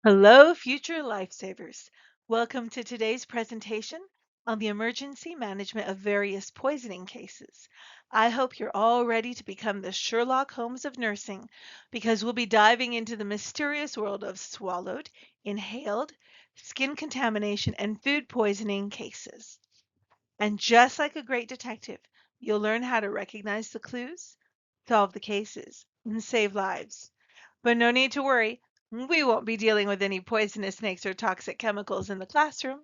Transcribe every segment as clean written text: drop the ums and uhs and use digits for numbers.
Hello, future lifesavers. Welcome to today's presentation on the emergency management of various poisoning cases. I hope you're all ready to become the Sherlock Holmes of nursing because we'll be diving into the mysterious world of swallowed, inhaled, skin contamination, and food poisoning cases. And just like a great detective, you'll learn how to recognize the clues, solve the cases, and save lives. But no need to worry, we won't be dealing with any poisonous snakes or toxic chemicals in the classroom.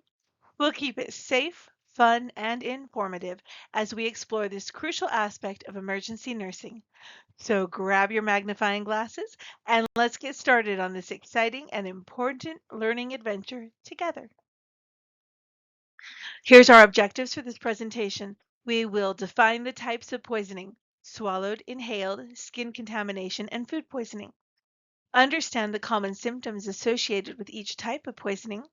We'll keep it safe, fun, and informative as we explore this crucial aspect of emergency nursing. So grab your magnifying glasses and let's get started on this exciting and important learning adventure together. Here's our objectives for this presentation. We will define the types of poisoning: swallowed, inhaled, skin contamination, and food poisoning. Understand the common symptoms associated with each type of poisoning.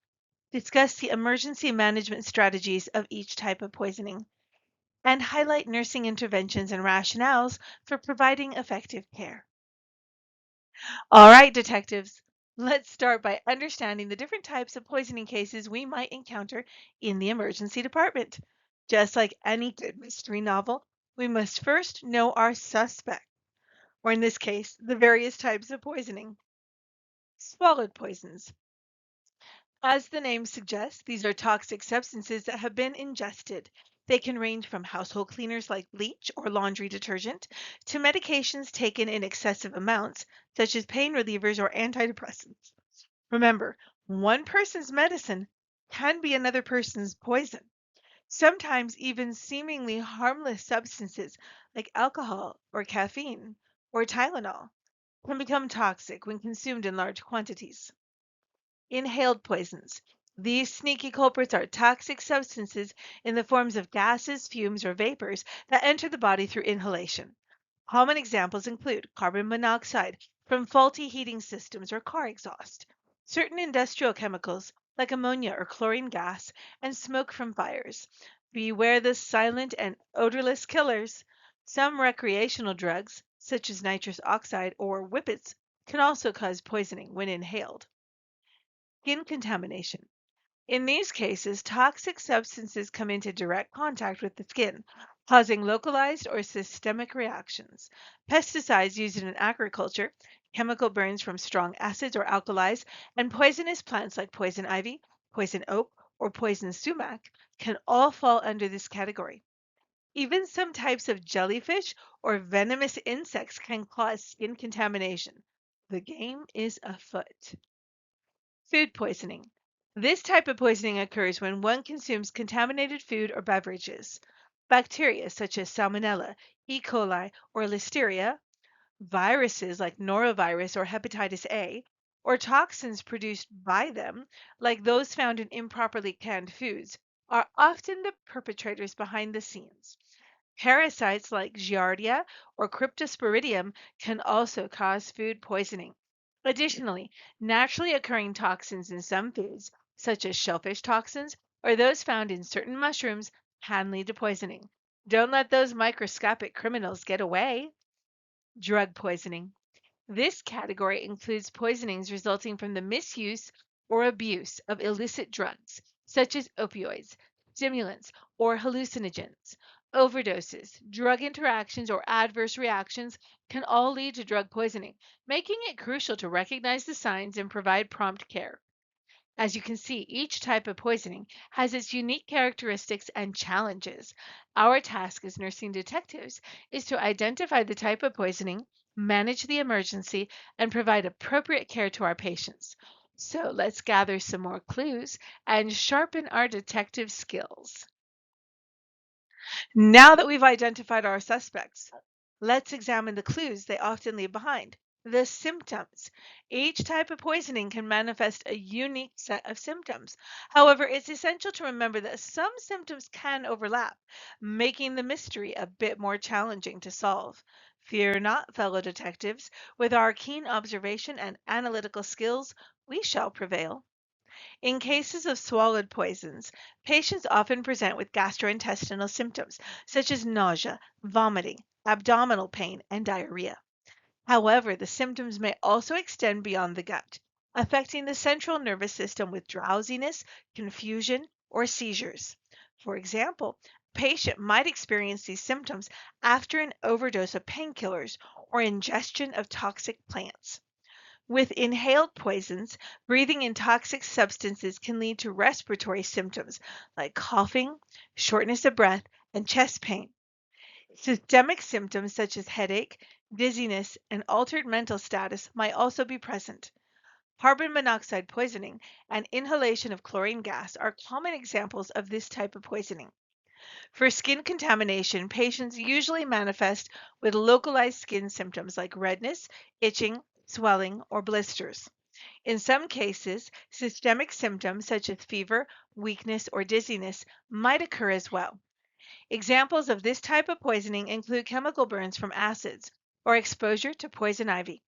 Discuss the emergency management strategies of each type of poisoning. And highlight nursing interventions and rationales for providing effective care. All right, detectives, let's start by understanding the different types of poisoning cases we might encounter in the emergency department. Just like any good mystery novel, we must first know our suspect, or in this case, the various types of poisoning. Swallowed poisons. As the name suggests, these are toxic substances that have been ingested. They can range from household cleaners like bleach or laundry detergent to medications taken in excessive amounts, such as pain relievers or antidepressants. Remember, one person's medicine can be another person's poison. Sometimes even seemingly harmless substances like alcohol or caffeine or Tylenol can become toxic when consumed in large quantities. Inhaled poisons. These sneaky culprits are toxic substances in the forms of gases, fumes, or vapors that enter the body through inhalation. Common examples include carbon monoxide from faulty heating systems or car exhaust, certain industrial chemicals like ammonia or chlorine gas, and smoke from fires. Beware the silent and odorless killers. Some recreational drugs, such as nitrous oxide or whippets, can also cause poisoning when inhaled. Skin contamination. In these cases, toxic substances come into direct contact with the skin, causing localized or systemic reactions. Pesticides used in agriculture, chemical burns from strong acids or alkalis, and poisonous plants like poison ivy, poison oak, or poison sumac can all fall under this category. Even some types of jellyfish or venomous insects can cause skin contamination. The game is afoot. Food poisoning. This type of poisoning occurs when one consumes contaminated food or beverages. Bacteria such as Salmonella, E. coli, or Listeria, viruses like norovirus or hepatitis A, or toxins produced by them, like those found in improperly canned foods, are often the perpetrators behind the scenes. Parasites like Giardia or Cryptosporidium can also cause food poisoning. Additionally, naturally occurring toxins in some foods, such as shellfish toxins or those found in certain mushrooms, can lead to poisoning. Don't let those microscopic criminals get away. Drug poisoning. This category includes poisonings resulting from the misuse or abuse of illicit drugs, such as opioids, stimulants, or hallucinogens. Overdoses, drug interactions, or adverse reactions can all lead to drug poisoning, making it crucial to recognize the signs and provide prompt care. As you can see, each type of poisoning has its unique characteristics and challenges. Our task as nursing detectives is to identify the type of poisoning, manage the emergency, and provide appropriate care to our patients. So let's gather some more clues and sharpen our detective skills. Now that we've identified our suspects, let's examine the clues they often leave behind. The symptoms. Each type of poisoning can manifest a unique set of symptoms. However, it's essential to remember that some symptoms can overlap, making the mystery a bit more challenging to solve. Fear not, fellow detectives. With our keen observation and analytical skills, we shall prevail. In cases of swallowed poisons, patients often present with gastrointestinal symptoms such as nausea, vomiting, abdominal pain, and diarrhea. However, the symptoms may also extend beyond the gut. affecting the central nervous system with drowsiness, confusion, or seizures. For example, a patient might experience these symptoms after an overdose of painkillers or ingestion of toxic plants. With inhaled poisons, breathing in toxic substances can lead to respiratory symptoms like coughing, shortness of breath, and chest pain. Systemic symptoms such as headache, dizziness, and altered mental status might also be present. Carbon monoxide poisoning and inhalation of chlorine gas are common examples of this type of poisoning. For skin contamination, patients usually manifest with localized skin symptoms like redness, itching, swelling, or blisters. In some cases, systemic symptoms such as fever, weakness, or dizziness might occur as well. Examples of this type of poisoning include chemical burns from acids or exposure to poison ivy.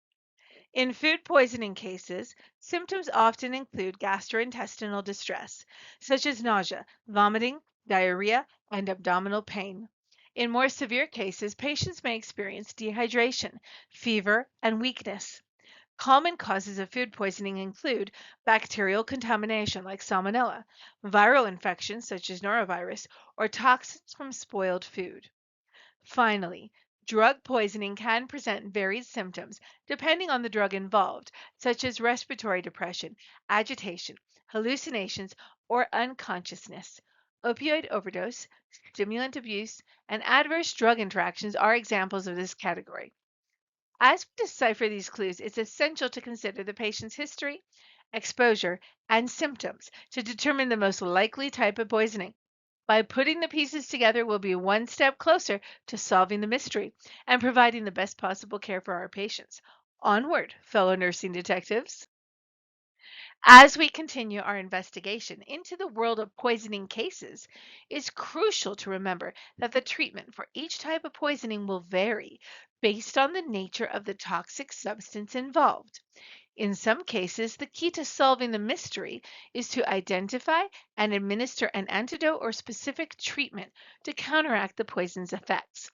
In food poisoning cases, symptoms often include gastrointestinal distress, such as nausea, vomiting, diarrhea, and abdominal pain. In more severe cases, patients may experience dehydration, fever, and weakness. Common causes of food poisoning include bacterial contamination like salmonella, viral infections such as norovirus, or toxins from spoiled food. Finally, drug poisoning can present varied symptoms depending on the drug involved, such as respiratory depression, agitation, hallucinations, or unconsciousness. Opioid overdose, stimulant abuse, and adverse drug interactions are examples of this category. As we decipher these clues, it's essential to consider the patient's history, exposure, and symptoms to determine the most likely type of poisoning. By putting the pieces together, we'll be one step closer to solving the mystery and providing the best possible care for our patients. Onward, fellow nursing detectives. As we continue our investigation into the world of poisoning cases, it's crucial to remember that the treatment for each type of poisoning will vary based on the nature of the toxic substance involved. In some cases, the key to solving the mystery is to identify and administer an antidote or specific treatment to counteract the poison's effects.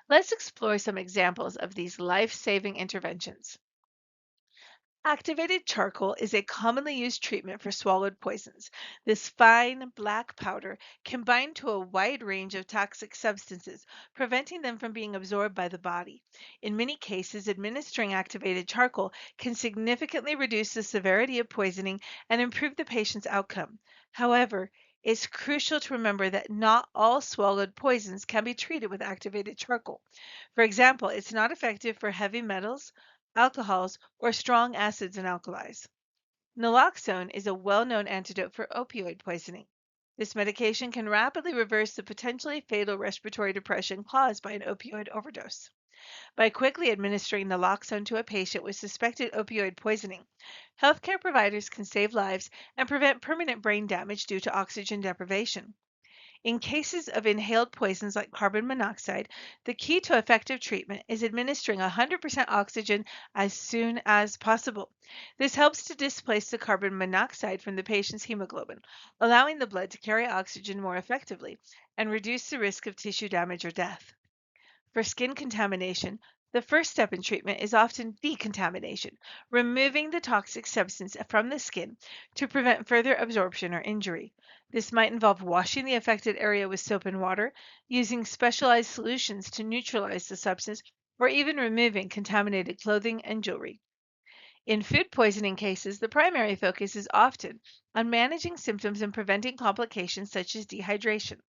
Let's explore some examples of these life saving interventions. Activated charcoal is a commonly used treatment for swallowed poisons. This fine black powder can bind to a wide range of toxic substances, preventing them from being absorbed by the body. In many cases, administering activated charcoal can significantly reduce the severity of poisoning and improve the patient's outcome. However, it's crucial to remember that not all swallowed poisons can be treated with activated charcoal. For example, it's not effective for heavy metals, alcohols, or strong acids and alkalis. Naloxone is a well-known antidote for opioid poisoning. This medication can rapidly reverse the potentially fatal respiratory depression caused by an opioid overdose. By quickly administering naloxone to a patient with suspected opioid poisoning, healthcare providers can save lives and prevent permanent brain damage due to oxygen deprivation. In cases of inhaled poisons like carbon monoxide, the key to effective treatment is administering 100% oxygen as soon as possible. This helps to displace the carbon monoxide from the patient's hemoglobin, allowing the blood to carry oxygen more effectively and reduce the risk of tissue damage or death. For skin contamination, the first step in treatment is often decontamination, removing the toxic substance from the skin to prevent further absorption or injury. This might involve washing the affected area with soap and water, using specialized solutions to neutralize the substance, or even removing contaminated clothing and jewelry. In food poisoning cases, the primary focus is often on managing symptoms and preventing complications such as dehydration.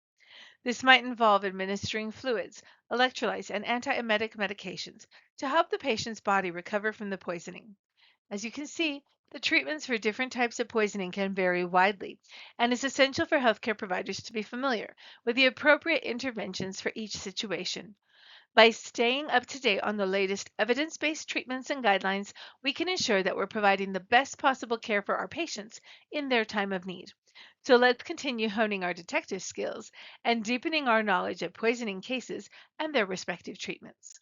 This might involve administering fluids, electrolytes, and antiemetic medications to help the patient's body recover from the poisoning. As you can see, the treatments for different types of poisoning can vary widely, and it's essential for healthcare providers to be familiar with the appropriate interventions for each situation. By staying up to date on the latest evidence based treatments and guidelines, we can ensure that we're providing the best possible care for our patients in their time of need. So let's continue honing our detective skills and deepening our knowledge of poisoning cases and their respective treatments.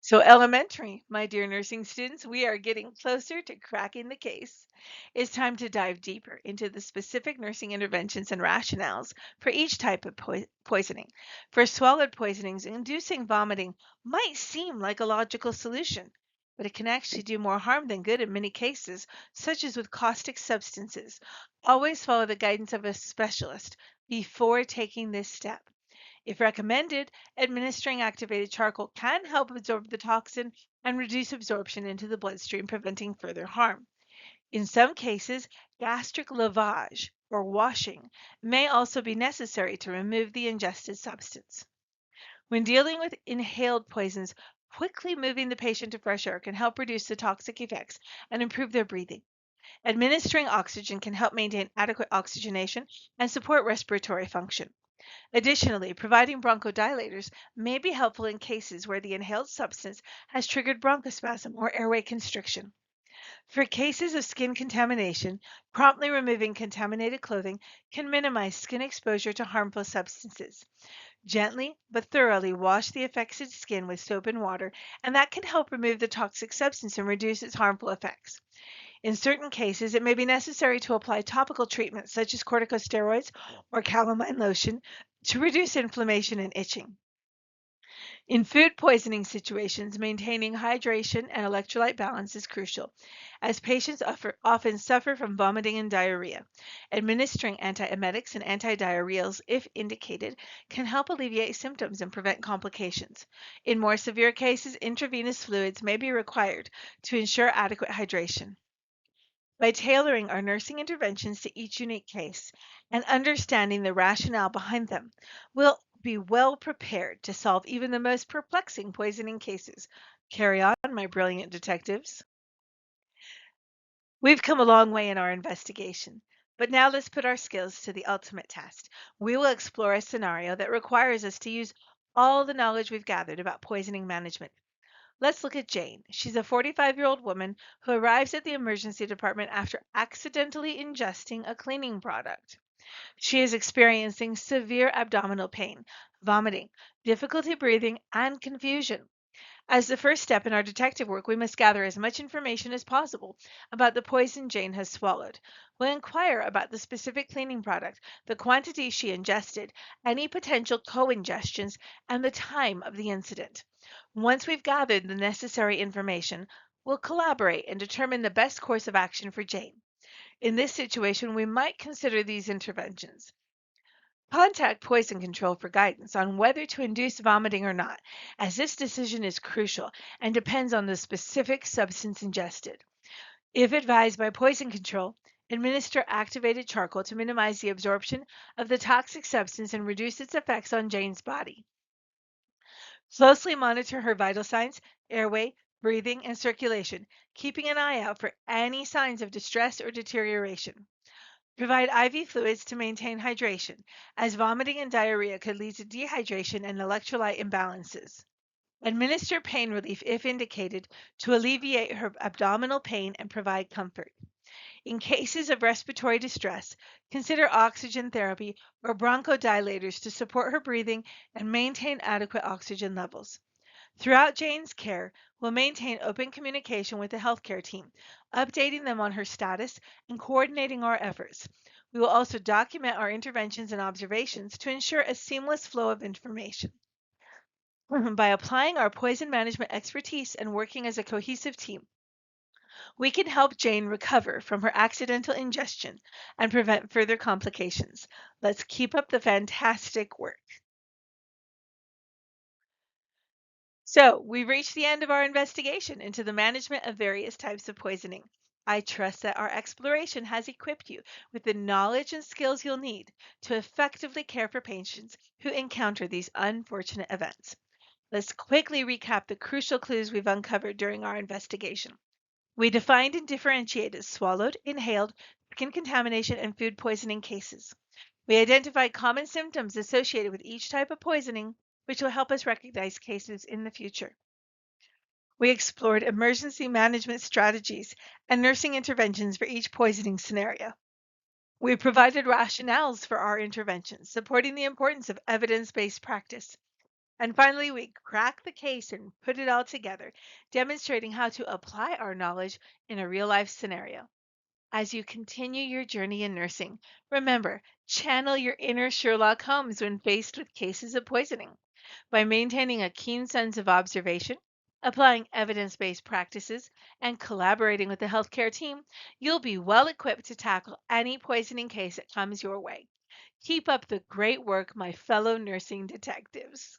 So, elementary, my dear nursing students, we are getting closer to cracking the case. It's time to dive deeper into the specific nursing interventions and rationales for each type of poisoning. For swallowed poisonings, inducing vomiting might seem like a logical solution. but it can actually do more harm than good in many cases, such as with caustic substances. Always follow the guidance of a specialist before taking this step. If recommended, administering activated charcoal can help absorb the toxin and reduce absorption into the bloodstream, preventing further harm. In some cases, gastric lavage or washing may also be necessary to remove the ingested substance. When dealing with inhaled poisons, quickly moving the patient to fresh air can help reduce the toxic effects and improve their breathing. Administering oxygen can help maintain adequate oxygenation and support respiratory function. Additionally, providing bronchodilators may be helpful in cases where the inhaled substance has triggered bronchospasm or airway constriction. For cases of skin contamination, promptly removing contaminated clothing can minimize skin exposure to harmful substances. Gently but thoroughly wash the affected skin with soap and water, and that can help remove the toxic substance and reduce its harmful effects. In certain cases, it may be necessary to apply topical treatments such as corticosteroids or calamine lotion to reduce inflammation and itching. In food poisoning situations, maintaining hydration and electrolyte balance is crucial, as patients often suffer from vomiting and diarrhea. Administering antiemetics and antidiarrheals, if indicated, can help alleviate symptoms and prevent complications. In more severe cases, intravenous fluids may be required to ensure adequate hydration. By tailoring our nursing interventions to each unique case and understanding the rationale behind them, we'll be well prepared to solve even the most perplexing poisoning cases. Carry on, my brilliant detectives. We've come a long way in our investigation, but now let's put our skills to the ultimate test. We will explore a scenario that requires us to use all the knowledge we've gathered about poisoning management. Let's look at Jane. She's a 45-year-old woman who arrives at the emergency department after accidentally ingesting a cleaning product. She is experiencing severe abdominal pain, vomiting, difficulty breathing, and confusion. As the first step in our detective work, we must gather as much information as possible about the poison Jane has swallowed. We'll inquire about the specific cleaning product, the quantity she ingested, any potential co-ingestions, and the time of the incident. Once we've gathered the necessary information, we'll collaborate and determine the best course of action for Jane. In this situation, we might consider these interventions. Contact poison control for guidance on whether to induce vomiting or not, as this decision is crucial and depends on the specific substance ingested. If advised by poison control, administer activated charcoal to minimize the absorption of the toxic substance and reduce its effects on Jane's body. Closely monitor her vital signs, airway, breathing, and circulation, keeping an eye out for any signs of distress or deterioration. Provide IV fluids to maintain hydration, as vomiting and diarrhea could lead to dehydration and electrolyte imbalances. Administer pain relief if indicated to alleviate her abdominal pain and provide comfort. In cases of respiratory distress, consider oxygen therapy or bronchodilators to support her breathing and maintain adequate oxygen levels. Throughout Jane's care, we'll maintain open communication with the healthcare team, updating them on her status and coordinating our efforts. We will also document our interventions and observations to ensure a seamless flow of information. By applying our poison management expertise and working as a cohesive team, we can help Jane recover from her accidental ingestion and prevent further complications. Let's keep up the fantastic work. So, we've reached the end of our investigation into the management of various types of poisoning. I trust that our exploration has equipped you with the knowledge and skills you'll need to effectively care for patients who encounter these unfortunate events. Let's quickly recap the crucial clues we've uncovered during our investigation. We defined and differentiated swallowed, inhaled, skin contamination, and food poisoning cases. We identified common symptoms associated with each type of poisoning, which will help us recognize cases in the future. We explored emergency management strategies and nursing interventions for each poisoning scenario. We provided rationales for our interventions, supporting the importance of evidence-based practice. And finally, we cracked the case and put it all together, demonstrating how to apply our knowledge in a real-life scenario. As you continue your journey in nursing, remember, channel your inner Sherlock Holmes when faced with cases of poisoning. By maintaining a keen sense of observation, Applying evidence-based practices and collaborating with the healthcare team, you'll be well equipped to tackle any poisoning case that comes your way. Keep up the great work, my fellow nursing detectives.